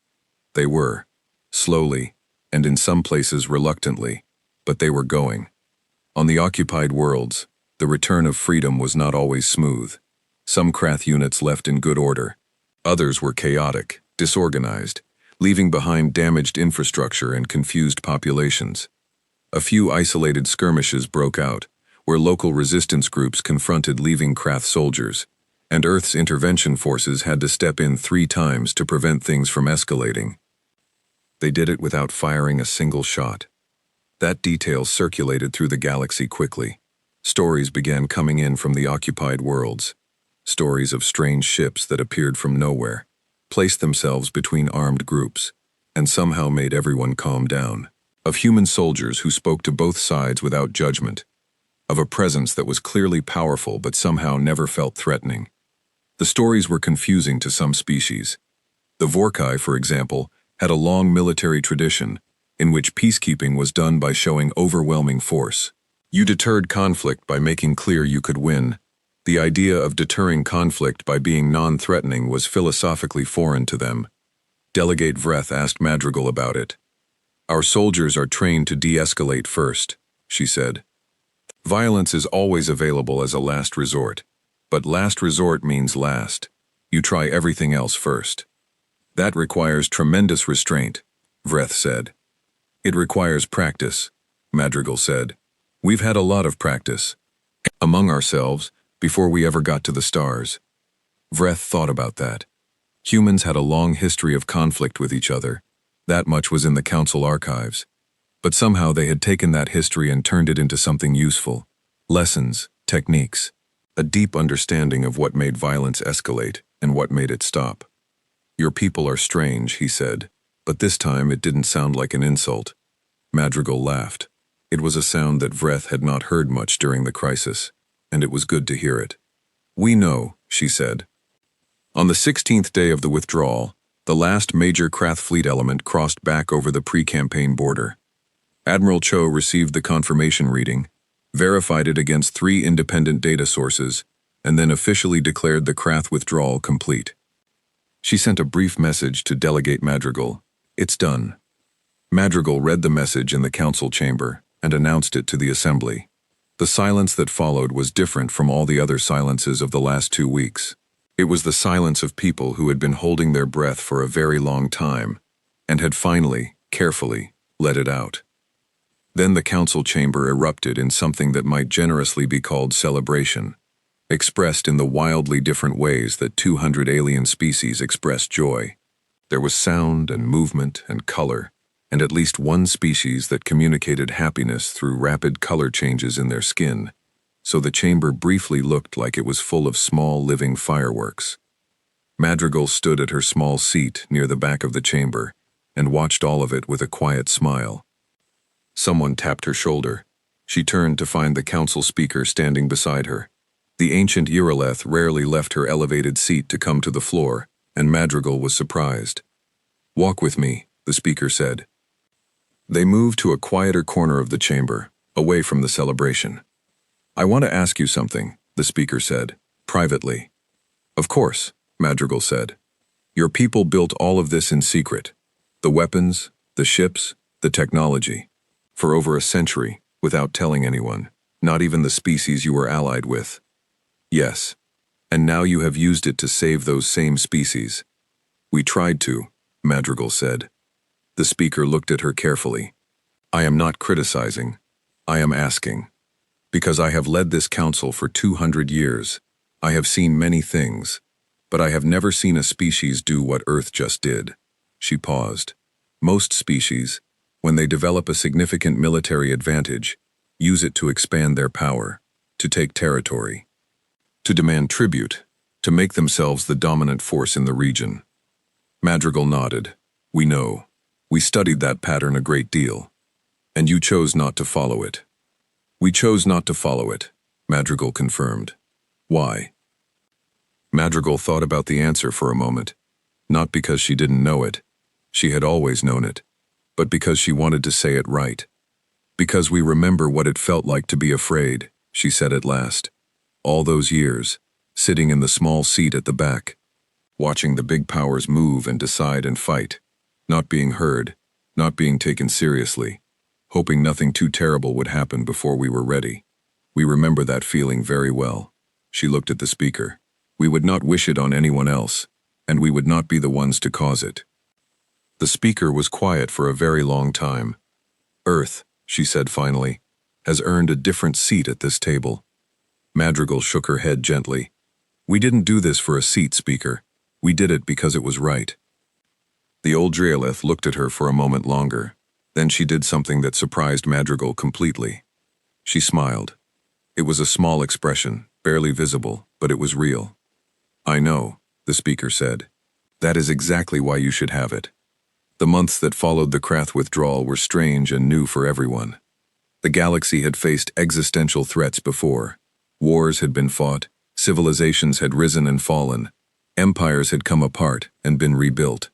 They were, slowly, and in some places reluctantly, but they were going. On the occupied worlds, the return of freedom was not always smooth. Some Krath units left in good order. Others were chaotic, disorganized, leaving behind damaged infrastructure and confused populations. A few isolated skirmishes broke out, where local resistance groups confronted leaving Krath soldiers, and Earth's intervention forces had to step in 3 times to prevent things from escalating. They did it without firing a single shot. That detail circulated through the galaxy quickly. Stories began coming in from the occupied worlds. Stories of strange ships that appeared from nowhere, placed themselves between armed groups, and somehow made everyone calm down. Of human soldiers who spoke to both sides without judgment. Of a presence that was clearly powerful but somehow never felt threatening. The stories were confusing to some species. The Vorkai, for example, had a long military tradition, in which peacekeeping was done by showing overwhelming force. You deterred conflict by making clear you could win. The idea of deterring conflict by being non-threatening was philosophically foreign to them. Delegate Vreth asked Madrigal about it. "Our soldiers are trained to de-escalate first," she said. "Violence is always available as a last resort, but last resort means last. You try everything else first." "That requires tremendous restraint," Vreth said. "It requires practice," Madrigal said. "We've had a lot of practice. Among ourselves, before we ever got to the stars." Vreth thought about that. Humans had a long history of conflict with each other. That much was in the Council archives. But somehow they had taken that history and turned it into something useful. Lessons, techniques, a deep understanding of what made violence escalate and what made it stop. "Your people are strange," he said, but this time it didn't sound like an insult. Madrigal laughed. It was a sound that Vreth had not heard much during the crisis, and it was good to hear it. "We know," she said. On the 16th day of the withdrawal, the last major Krath fleet element crossed back over the pre-campaign border. Admiral Cho received the confirmation reading, verified it against 3 independent data sources, and then officially declared the Krath withdrawal complete. She sent a brief message to Delegate Madrigal. "It's done." Madrigal read the message in the council chamber and announced it to the assembly. The silence that followed was different from all the other silences of the last 2 weeks. It was the silence of people who had been holding their breath for a very long time and had finally, carefully, let it out. Then the council chamber erupted in something that might generously be called celebration, expressed in the wildly different ways that 200 alien species expressed joy. There was sound and movement and color, and at least one species that communicated happiness through rapid color changes in their skin, so the chamber briefly looked like it was full of small living fireworks. Madrigal stood at her small seat near the back of the chamber and watched all of it with a quiet smile. Someone tapped her shoulder. She turned to find the council speaker standing beside her. The ancient Uraleth rarely left her elevated seat to come to the floor, and Madrigal was surprised. "Walk with me," the speaker said. They moved to a quieter corner of the chamber, away from the celebration. "I want to ask you something," the speaker said, privately. "Of course," Madrigal said. "Your people built all of this in secret. The weapons, the ships, the technology. For over a century, without telling anyone, not even the species you were allied with." "Yes. And now you have used it to save those same species." "We tried to," Madrigal said. The speaker looked at her carefully. "I am not criticizing. I am asking. Because I have led this council for 200 years. I have seen many things, but I have never seen a species do what Earth just did." She paused. "Most species, when they develop a significant military advantage, use it to expand their power, to take territory. to demand tribute, to make themselves the dominant force in the region. Madrigal nodded. We know. We studied that pattern a great deal. And you chose not to follow it. We chose not to follow it, Madrigal confirmed. Why? Madrigal thought about the answer for a moment, not because she didn't know it. She had always known it, but because she wanted to say it right. Because we remember what it felt like to be afraid, she said at last. All those years, sitting in the small seat at the back, watching the big powers move and decide and fight, not being heard, not being taken seriously, hoping nothing too terrible would happen before we were ready. We remember that feeling very well. She looked at the speaker. We would not wish it on anyone else, and we would not be the ones to cause it. The speaker was quiet for a very long time. Earth, she said finally, has earned a different seat at this table. Madrigal shook her head gently. We didn't do this for a seat, speaker. We did it because it was right. The old Drealith looked at her for a moment longer. Then she did something that surprised Madrigal completely. She smiled. It was a small expression, barely visible, but it was real. I know, the speaker said. That is exactly why you should have it. The months that followed the Krath withdrawal were strange and new for everyone. The galaxy had faced existential threats before. Wars had been fought, civilizations had risen and fallen, empires had come apart and been rebuilt.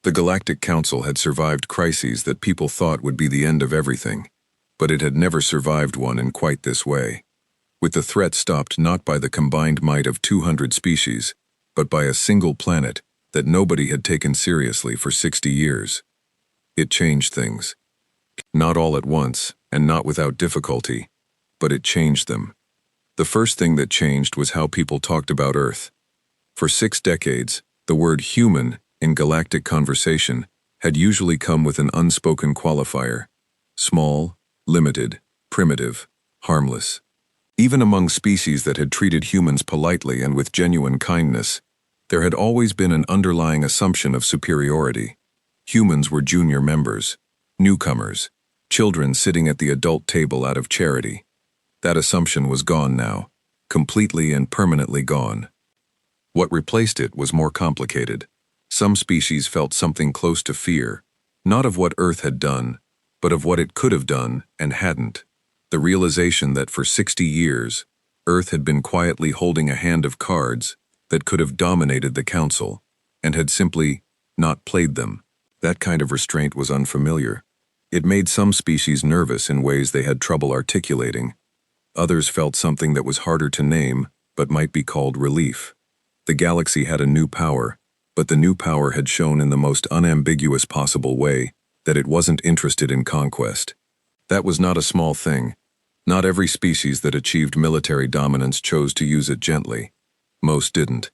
The Galactic Council had survived crises that people thought would be the end of everything, but it had never survived one in quite this way. With the threat stopped not by the combined might of 200 species, but by a single planet that nobody had taken seriously for 60 years. It changed things. Not all at once, and not without difficulty, but it changed them. The first thing that changed was how people talked about Earth. For 6 decades, the word human in galactic conversation had usually come with an unspoken qualifier: small, limited, primitive, harmless. Even among species that had treated humans politely and with genuine kindness, there had always been an underlying assumption of superiority. Humans were junior members, newcomers, children sitting at the adult table out of charity. That assumption was gone now, completely and permanently gone. What replaced it was more complicated. Some species felt something close to fear, not of what Earth had done, but of what it could have done and hadn't. The realization that for 60 years, Earth had been quietly holding a hand of cards that could have dominated the Council, and had simply not played them. That kind of restraint was unfamiliar. It made some species nervous in ways they had trouble articulating. Others felt something that was harder to name, but might be called relief. The galaxy had a new power, but the new power had shown in the most unambiguous possible way that it wasn't interested in conquest. That was not a small thing. Not every species that achieved military dominance chose to use it gently. Most didn't.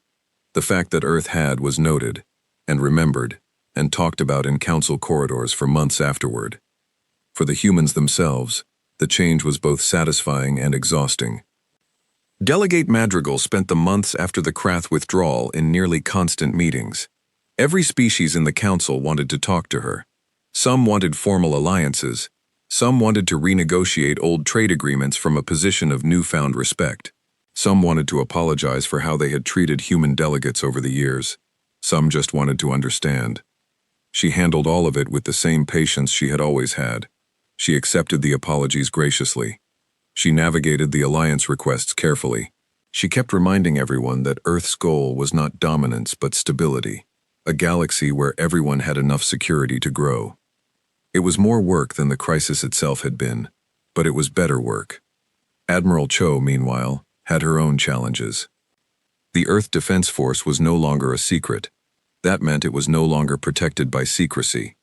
The fact that Earth had was noted, and remembered, and talked about in council corridors for months afterward. For the humans themselves, the change was both satisfying and exhausting. Delegate Madrigal spent the months after the Krath withdrawal in nearly constant meetings. Every species in the council wanted to talk to her. Some wanted formal alliances. Some wanted to renegotiate old trade agreements from a position of newfound respect. Some wanted to apologize for how they had treated human delegates over the years. Some just wanted to understand. She handled all of it with the same patience she had always had. She accepted the apologies graciously. She navigated the alliance requests carefully. She kept reminding everyone that Earth's goal was not dominance but stability, a galaxy where everyone had enough security to grow. It was more work than the crisis itself had been, but it was better work. Admiral Cho, meanwhile, had her own challenges. The Earth Defense Force was no longer a secret. That meant it was no longer protected by secrecy.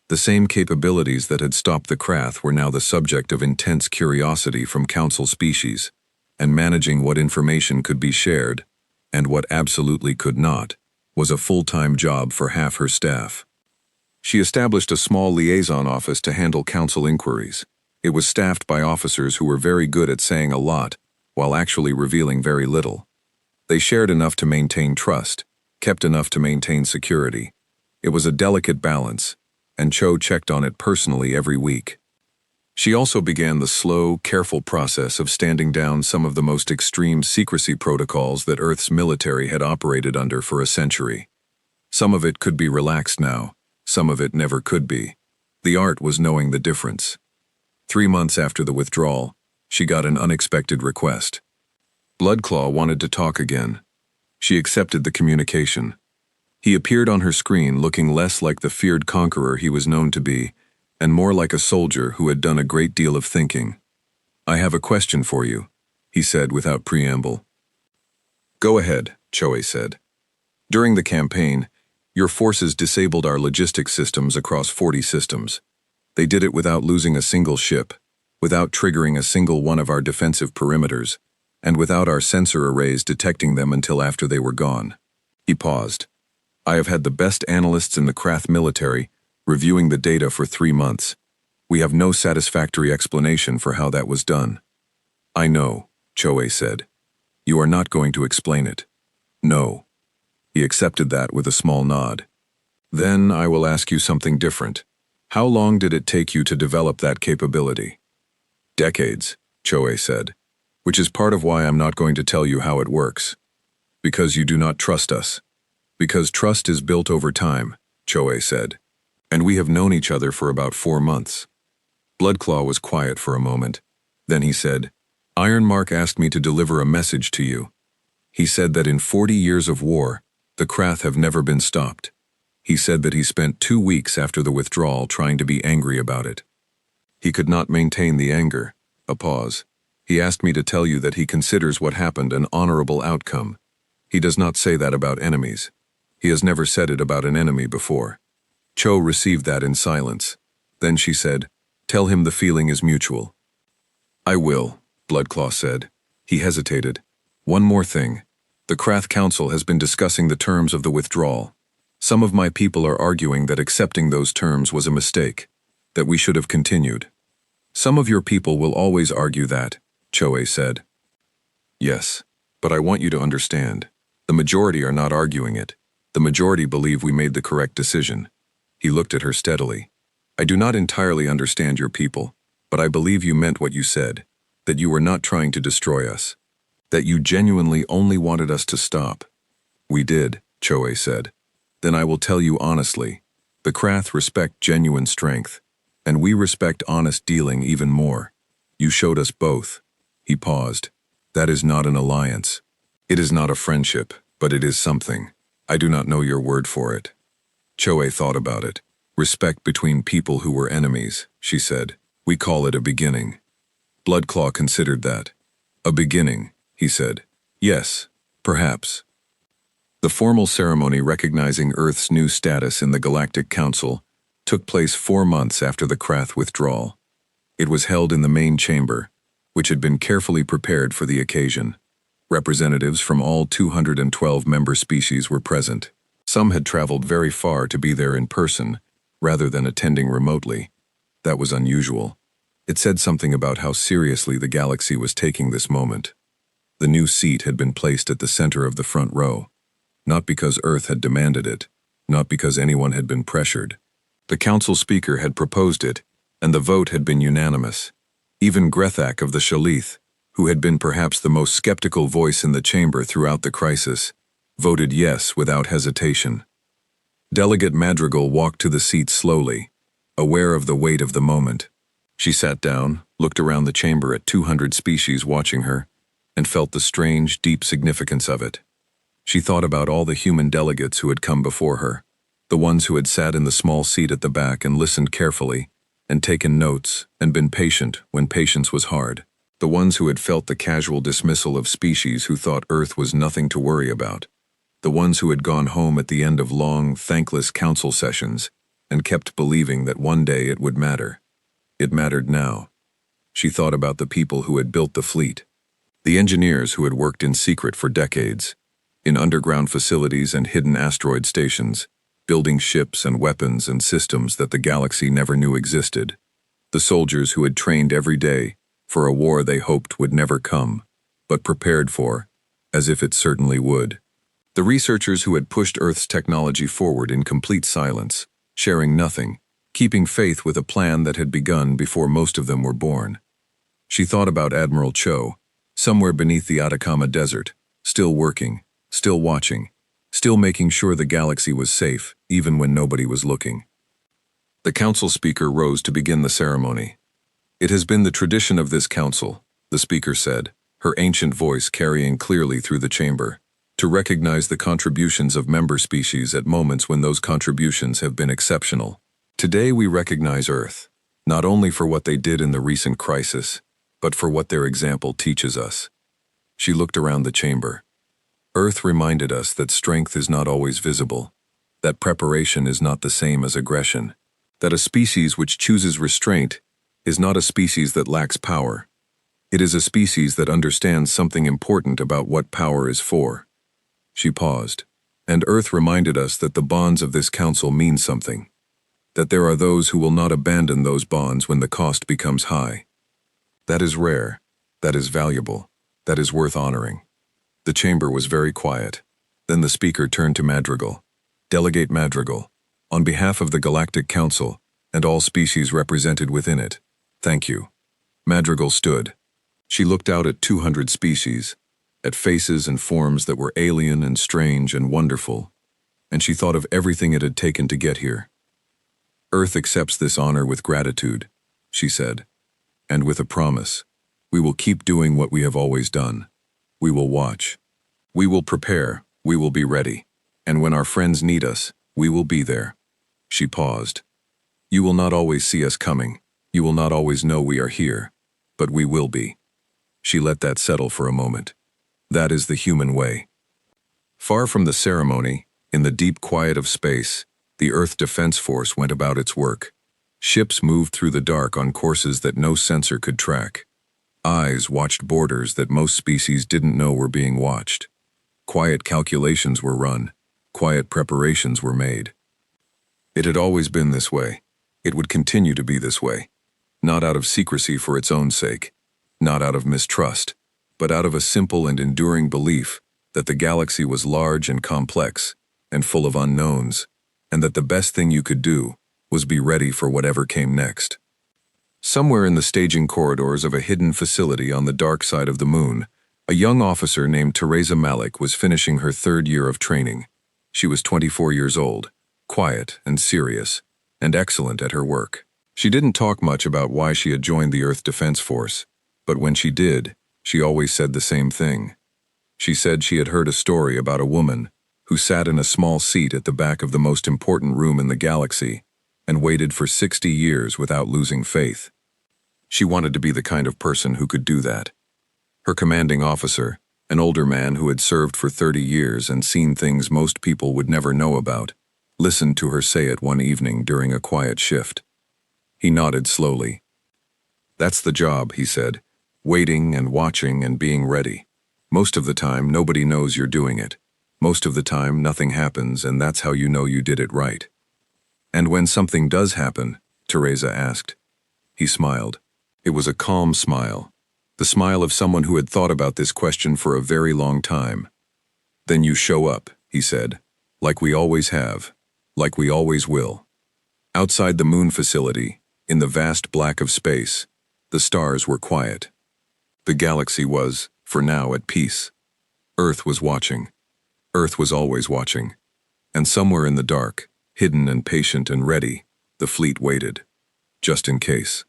The same capabilities that had stopped the Krath were now the subject of intense curiosity from Council species, and managing what information could be shared, and what absolutely could not, was a full-time job for half her staff. She established a small liaison office to handle Council inquiries. It was staffed by officers who were very good at saying a lot, while actually revealing very little. They shared enough to maintain trust, kept enough to maintain security. It was a delicate balance, and Cho checked on it personally every week. She also began the slow, careful process of standing down some of the most extreme secrecy protocols that Earth's military had operated under for a century. Some of it could be relaxed now, some of it never could be. The art was knowing the difference. 3 months after the withdrawal, she got an unexpected request. Bloodclaw wanted to talk again. She accepted the communication. He appeared on her screen looking less like the feared conqueror he was known to be, and more like a soldier who had done a great deal of thinking. "I have a question for you," he said without preamble. "Go ahead," Choe said. "During the campaign, your forces disabled our logistics systems across 40 systems. They did it without losing a single ship, without triggering a single one of our defensive perimeters, and without our sensor arrays detecting them until after they were gone." He paused. "I have had the best analysts in the Krath military reviewing the data for 3 months. We have no satisfactory explanation for how that was done." "I know," Choe said. "You are not going to explain it." "No." He accepted that with a small nod. "Then I will ask you something different. How long did it take you to develop that capability?" "Decades," Choe said, "which is part of why I'm not going to tell you how it works. Because you do not trust us. Because trust is built over time," Choe said. "And we have known each other for about 4 months." Bloodclaw was quiet for a moment. Then he said, "Ironmark asked me to deliver a message to you. He said that in 40 years of war, the Krath have never been stopped. He said that he spent 2 weeks after the withdrawal trying to be angry about it. He could not maintain the anger." A pause. "He asked me to tell you that he considers what happened an honorable outcome. He does not say that about enemies. He has never said it about an enemy before." Cho received that in silence. Then she said, "Tell him the feeling is mutual." "I will," Bloodclaw said. He hesitated. "One more thing. The Krath Council has been discussing the terms of the withdrawal. Some of my people are arguing that accepting those terms was a mistake, that we should have continued." "Some of your people will always argue that," Choe said. "Yes, but I want you to understand. The majority are not arguing it. The majority believe we made the correct decision." He looked at her steadily. "I do not entirely understand your people, but I believe you meant what you said, that you were not trying to destroy us, that you genuinely only wanted us to stop." "We did," Choe said. "Then I will tell you honestly, the Krath respect genuine strength, and we respect honest dealing even more. You showed us both." He paused. "That is not an alliance. It is not a friendship, but it is something. I do not know your word for it." Choe thought about it. "Respect between people who were enemies," she said. "We call it a beginning." Bloodclaw considered that. "A beginning," he said. "Yes, perhaps." The formal ceremony recognizing Earth's new status in the Galactic Council took place 4 months after the Krath withdrawal. It was held in the main chamber, which had been carefully prepared for the occasion. Representatives from all 212 member species were present. Some had traveled very far to be there in person, rather than attending remotely. That was unusual. It said something about how seriously the galaxy was taking this moment. The new seat had been placed at the center of the front row, not because Earth had demanded it, not because anyone had been pressured. The council speaker had proposed it, and the vote had been unanimous. Even Grethak of the Shalith, who had been perhaps the most skeptical voice in the chamber throughout the crisis, voted yes without hesitation. Delegate Madrigal walked to the seat slowly, aware of the weight of the moment. She sat down, looked around the chamber at 200 species watching her, and felt the strange, deep significance of it. She thought about all the human delegates who had come before her, the ones who had sat in the small seat at the back and listened carefully, and taken notes, and been patient when patience was hard, the ones who had felt the casual dismissal of species who thought Earth was nothing to worry about, the ones who had gone home at the end of long, thankless council sessions and kept believing that one day it would matter. It mattered now. She thought about the people who had built the fleet, the engineers who had worked in secret for decades, in underground facilities and hidden asteroid stations, building ships and weapons and systems that the galaxy never knew existed, the soldiers who had trained every day for a war they hoped would never come, but prepared for, as if it certainly would. The researchers who had pushed Earth's technology forward in complete silence, sharing nothing, keeping faith with a plan that had begun before most of them were born. She thought about Admiral Cho, somewhere beneath the Atacama Desert, still working, still watching, still making sure the galaxy was safe, even when nobody was looking. The council speaker rose to begin the ceremony. "It has been the tradition of this council," the speaker said, her ancient voice carrying clearly through the chamber, "to recognize the contributions of member species at moments when those contributions have been exceptional. Today we recognize Earth, not only for what they did in the recent crisis, but for what their example teaches us." She looked around the chamber. Earth reminded us that strength is not always visible, that preparation is not the same as aggression, that a species which chooses restraint is not a species that lacks power. It is a species that understands something important about what power is for. She paused, and Earth reminded us that the bonds of this council mean something, that there are those who will not abandon those bonds when the cost becomes high. That is rare, that is valuable, that is worth honoring. The chamber was very quiet. Then the speaker turned to Madrigal. "Delegate Madrigal, on behalf of the Galactic Council and all species represented within it, thank you." Madrigal stood. She looked out at 200 species, at faces and forms that were alien and strange and wonderful, and she thought of everything it had taken to get here. "Earth accepts this honor with gratitude," she said, "and with a promise. We will keep doing what we have always done. We will watch. We will prepare. We will be ready. And when our friends need us, we will be there." She paused. "You will not always see us coming. You will not always know we are here. But we will be." She let that settle for a moment. That is the human way. Far from the ceremony, in the deep quiet of space, the Earth Defense Force went about its work. Ships moved through the dark on courses that no sensor could track. Eyes watched borders that most species didn't know were being watched. Quiet calculations were run. Quiet preparations were made. It had always been this way. It would continue to be this way. Not out of secrecy for its own sake. Not out of mistrust. But out of a simple and enduring belief that the galaxy was large and complex and full of unknowns, and that the best thing you could do was be ready for whatever came next. Somewhere in the staging corridors of a hidden facility on the dark side of the moon, a young officer named Teresa Malik was finishing her 3rd year of training. She was 24 years old, quiet and serious, and excellent at her work. She didn't talk much about why she had joined the Earth Defense Force, but when she did, she always said the same thing. She said she had heard a story about a woman who sat in a small seat at the back of the most important room in the galaxy and waited for 60 years without losing faith. She wanted to be the kind of person who could do that. Her commanding officer, an older man who had served for 30 years and seen things most people would never know about, listened to her say it one evening during a quiet shift. He nodded slowly. "That's the job," he said, "waiting and watching and being ready. Most of the time, nobody knows you're doing it. Most of the time, nothing happens, and that's how you know you did it right." "And when something does happen?" Teresa asked. He smiled. It was a calm smile, the smile of someone who had thought about this question for a very long time. "Then you show up," he said, "like we always have, like we always will." Outside the moon facility, in the vast black of space, the stars were quiet. The galaxy was, for now, at peace. Earth was watching. Earth was always watching. And somewhere in the dark, hidden and patient and ready, the fleet waited. Just in case.